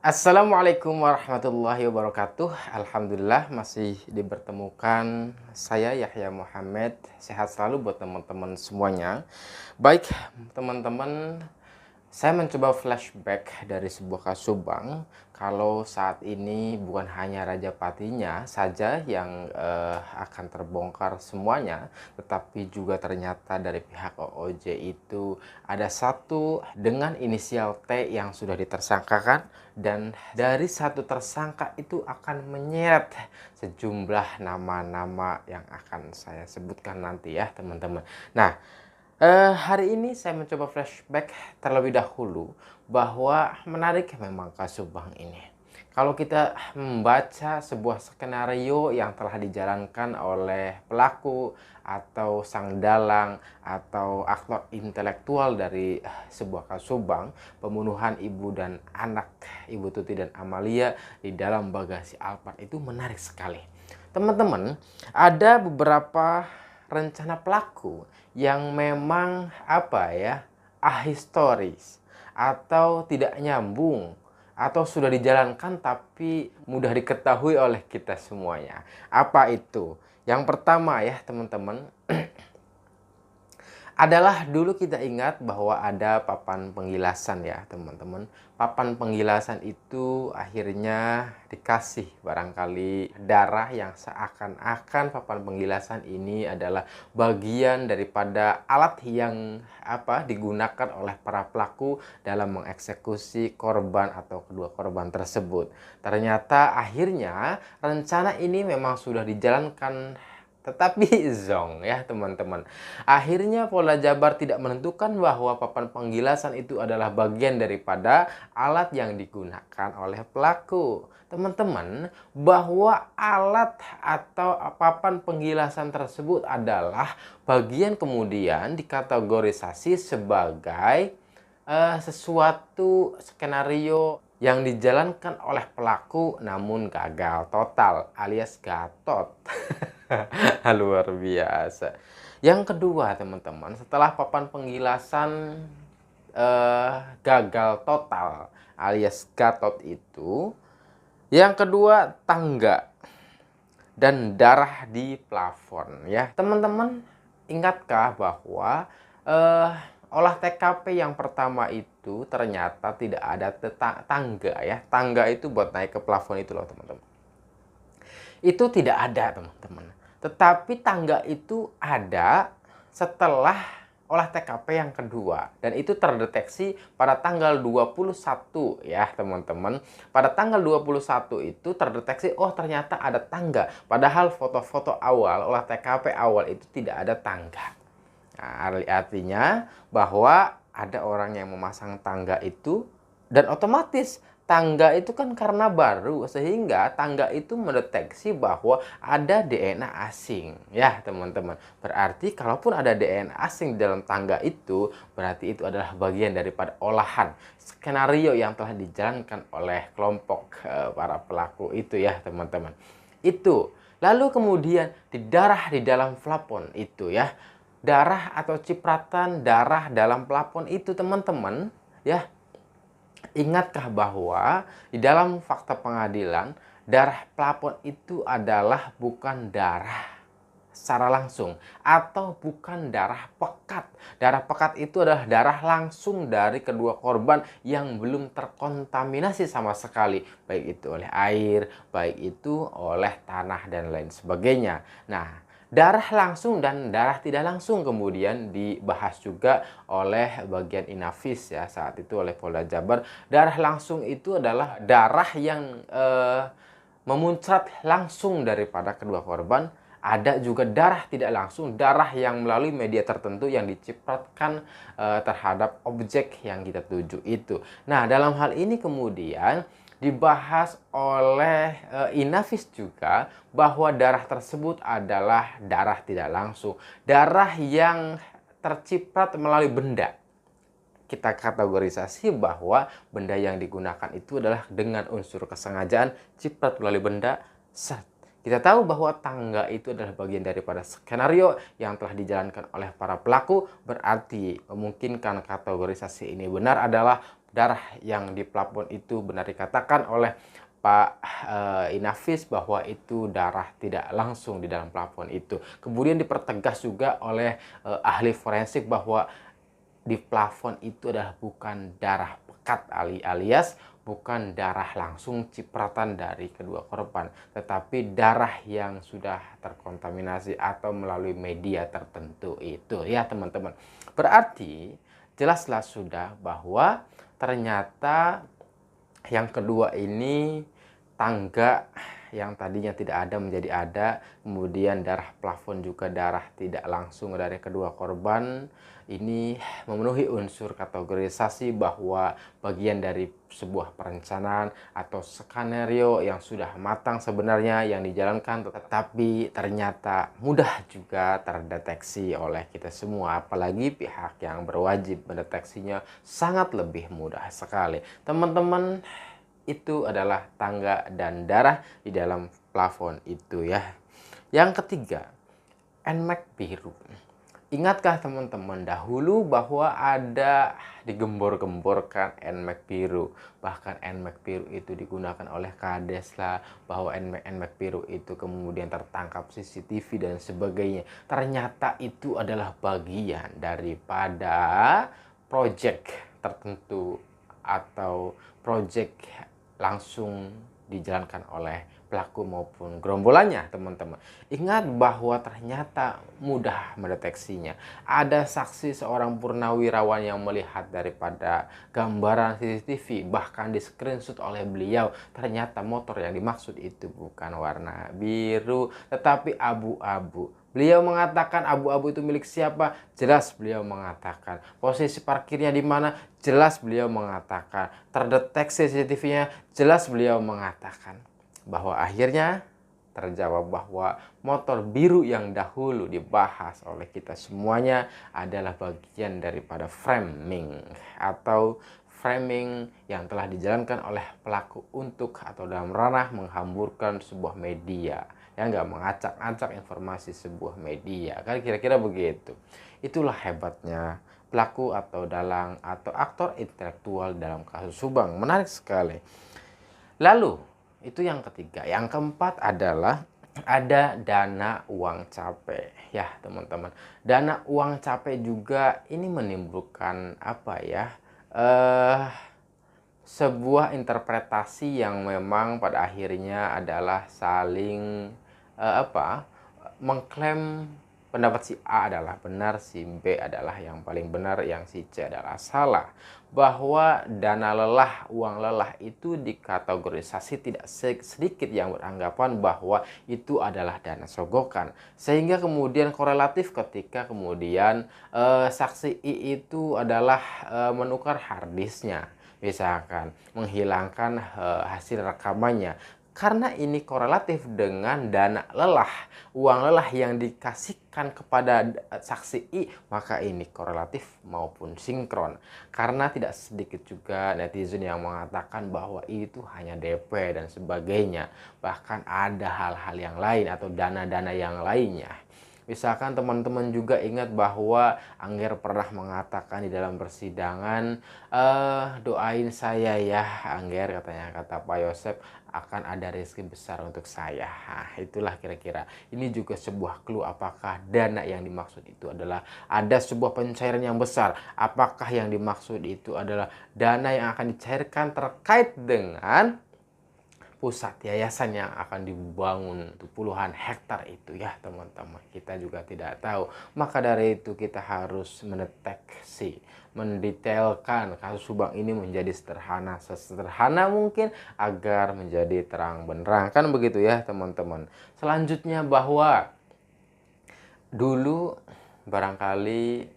Assalamualaikum warahmatullahi wabarakatuh. Alhamdulillah masih dipertemukan saya Yahya Muhammad. Sehat selalu buat teman-teman semuanya. Baik, teman-teman, saya mencoba flashback dari sebuah kasus Subang. Kalau saat ini bukan hanya Raja Patinya saja yang akan terbongkar semuanya, tetapi juga ternyata dari pihak OOJ itu ada satu dengan inisial T yang sudah ditersangkakan, dan dari satu tersangka itu akan menyeret sejumlah nama-nama yang akan saya sebutkan nanti ya, teman-teman. Nah, hari ini saya mencoba flashback terlebih dahulu bahwa menarik memang kasus Subang ini. Kalau kita membaca sebuah skenario yang telah dijalankan oleh pelaku atau sang dalang atau aktor intelektual dari sebuah kasus Subang, pembunuhan ibu dan anak, Ibu Tuti dan Amalia di dalam bagasi Alphard, itu menarik sekali. Teman-teman, ada beberapa rencana pelaku yang memang ahistoris atau tidak nyambung atau sudah dijalankan tapi mudah diketahui oleh kita semuanya. Apa itu? Yang pertama ya, teman-teman, adalah dulu kita ingat bahwa ada papan penggilasan ya, teman-teman. Papan penggilasan itu akhirnya dikasih barangkali darah yang seakan-akan papan penggilasan ini adalah bagian daripada alat yang digunakan oleh para pelaku dalam mengeksekusi korban atau kedua korban tersebut. Ternyata akhirnya rencana ini memang sudah dijalankan, tetapi zong ya, teman-teman. Akhirnya Polda Jabar tidak menentukan bahwa papan penggilasan itu adalah bagian daripada alat yang digunakan oleh pelaku. Teman-teman, bahwa alat atau papan penggilasan tersebut adalah bagian kemudian dikategorisasi sebagai sesuatu skenario yang dijalankan oleh pelaku namun gagal total alias gatot. Luar biasa. Yang kedua, teman-teman, setelah papan penggilasan gagal total alias gatot itu, yang kedua tangga dan darah di plafon ya. Teman-teman, ingatkah bahwa olah TKP yang pertama itu ternyata tidak ada tangga ya. Tangga itu buat naik ke plafon itu loh, teman-teman. Itu tidak ada, teman-teman. Tetapi tangga itu ada setelah olah TKP yang kedua, dan itu terdeteksi pada tanggal 21 ya, teman-teman. Pada tanggal 21 itu terdeteksi, oh ternyata ada tangga, padahal foto-foto awal olah TKP awal itu tidak ada tangga. Nah, artinya bahwa ada orang yang memasang tangga itu, dan otomatis tangga itu kan karena baru, sehingga tangga itu mendeteksi bahwa ada DNA asing ya, teman-teman. Berarti kalaupun ada DNA asing di dalam tangga itu, berarti itu adalah bagian daripada olahan skenario yang telah dijalankan oleh kelompok para pelaku itu ya, teman-teman. Itu. Lalu kemudian di darah di dalam plafon itu ya, darah atau cipratan darah dalam plafon itu, teman-teman ya. Ingatkah bahwa di dalam fakta pengadilan, darah plafon itu adalah bukan darah secara langsung atau bukan darah pekat. Darah pekat itu adalah darah langsung dari kedua korban yang belum terkontaminasi sama sekali, baik itu oleh air, baik itu oleh tanah dan lain sebagainya. Nah, darah langsung dan darah tidak langsung kemudian dibahas juga oleh bagian Inafis ya, saat itu oleh Polda Jabar. Darah langsung itu adalah darah yang memuncrat langsung daripada kedua korban. Ada juga darah tidak langsung, darah yang melalui media tertentu yang dicipratkan terhadap objek yang kita tuju itu. Nah, dalam hal ini kemudian dibahas oleh Inafis juga bahwa darah tersebut adalah darah tidak langsung, darah yang terciprat melalui benda. Kita kategorisasi bahwa benda yang digunakan itu adalah dengan unsur kesengajaan, ciprat melalui benda, set. Kita tahu bahwa tangga itu adalah bagian daripada skenario yang telah dijalankan oleh para pelaku, berarti memungkinkan kategorisasi ini benar adalah darah yang di plafon itu benar dikatakan oleh Pak Inafis bahwa itu darah tidak langsung di dalam plafon itu. Kemudian dipertegas juga oleh ahli forensik bahwa di plafon itu adalah bukan darah pekat alias bukan darah langsung cipratan dari kedua korban, tetapi darah yang sudah terkontaminasi atau melalui media tertentu itu ya teman-teman. Berarti jelaslah sudah bahwa ternyata yang kedua ini tangga yang tadinya tidak ada menjadi ada, kemudian darah plafon juga darah tidak langsung dari kedua korban. Ini memenuhi unsur kategorisasi bahwa bagian dari sebuah perencanaan atau skenario yang sudah matang sebenarnya yang dijalankan, tetapi ternyata mudah juga terdeteksi oleh kita semua, apalagi pihak yang berwajib mendeteksinya sangat lebih mudah sekali. Teman-teman, itu adalah tangga dan darah di dalam plafon itu ya. Yang ketiga, NMAX biru. Ingatkah teman-teman dahulu bahwa ada digembor-gemborkan NMAX biru, bahkan NMAX biru itu digunakan oleh Kades lah, bahwa NMAX biru itu kemudian tertangkap CCTV dan sebagainya. Ternyata itu adalah bagian daripada proyek tertentu atau proyek langsung dijalankan oleh pelaku maupun gerombolannya teman-teman. Ingat bahwa ternyata mudah mendeteksinya. Ada saksi seorang purnawirawan yang melihat daripada gambaran CCTV, bahkan di screenshot oleh beliau. Ternyata motor yang dimaksud itu bukan warna biru tetapi abu-abu. Beliau mengatakan abu-abu itu milik siapa? Jelas beliau mengatakan. Posisi parkirnya di mana? Jelas beliau mengatakan. Terdeteksi CCTV-nya? Jelas beliau mengatakan. Bahwa akhirnya terjawab bahwa motor biru yang dahulu dibahas oleh kita semuanya adalah bagian daripada framing atau framing yang telah dijalankan oleh pelaku untuk atau dalam ranah menghamburkan sebuah media, ya nggak, mengacak-acak informasi sebuah media, kan kira-kira begitu. Itulah hebatnya pelaku atau dalang atau aktor intelektual dalam kasus Subang. Menarik sekali. Lalu itu yang ketiga. Yang keempat adalah ada dana uang capek ya teman-teman. Dana uang capek juga ini menimbulkan apa ya, sebuah interpretasi yang memang pada akhirnya adalah saling mengklaim pendapat si A adalah benar, si B adalah yang paling benar, yang si C adalah salah. Bahwa dana lelah, uang lelah itu dikategorisasi tidak sedikit yang beranggapan bahwa itu adalah dana sogokan. Sehingga kemudian korelatif ketika kemudian saksi I itu adalah menukar harddisknya, misalkan menghilangkan hasil rekamannya. Karena ini korelatif dengan dana lelah, uang lelah yang dikasihkan kepada saksi I, maka ini korelatif maupun sinkron. Karena tidak sedikit juga netizen yang mengatakan bahwa itu hanya DP dan sebagainya. Bahkan ada hal-hal yang lain atau dana-dana yang lainnya. Misalkan teman-teman juga ingat bahwa Angger pernah mengatakan di dalam persidangan, doain saya ya Angger, katanya, kata Pak Yosep, akan ada rezeki besar untuk saya. Nah, itulah kira-kira. Ini juga sebuah clue apakah dana yang dimaksud itu adalah ada sebuah pencairan yang besar. Apakah yang dimaksud itu adalah dana yang akan dicairkan terkait dengan pusat yayasan yang akan dibangun untuk puluhan hektar itu ya teman-teman. Kita juga tidak tahu. Maka dari itu kita harus mendeteksi, mendetailkan kasus Subang ini menjadi sesederhana mungkin agar menjadi terang benderang, kan begitu ya teman-teman. Selanjutnya bahwa dulu barangkali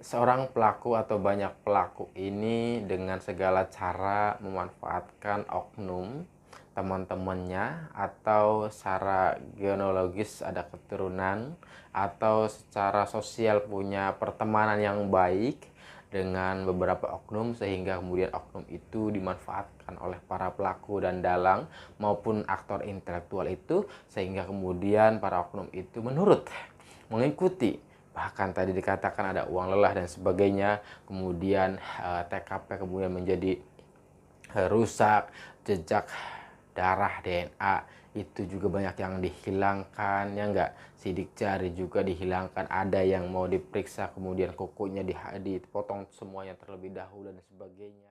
seorang pelaku atau banyak pelaku ini dengan segala cara memanfaatkan oknum teman-temannya, atau secara genealogis ada keturunan, atau secara sosial punya pertemanan yang baik dengan beberapa oknum, sehingga kemudian oknum itu dimanfaatkan oleh para pelaku dan dalang maupun aktor intelektual itu, sehingga kemudian para oknum itu menurut, mengikuti, bahkan tadi dikatakan ada uang lelah dan sebagainya, kemudian TKP kemudian menjadi rusak, jejak darah DNA itu juga banyak yang dihilangkan, ya enggak, sidik jari juga dihilangkan, ada yang mau diperiksa kemudian kukunya dipotong semuanya terlebih dahulu dan sebagainya.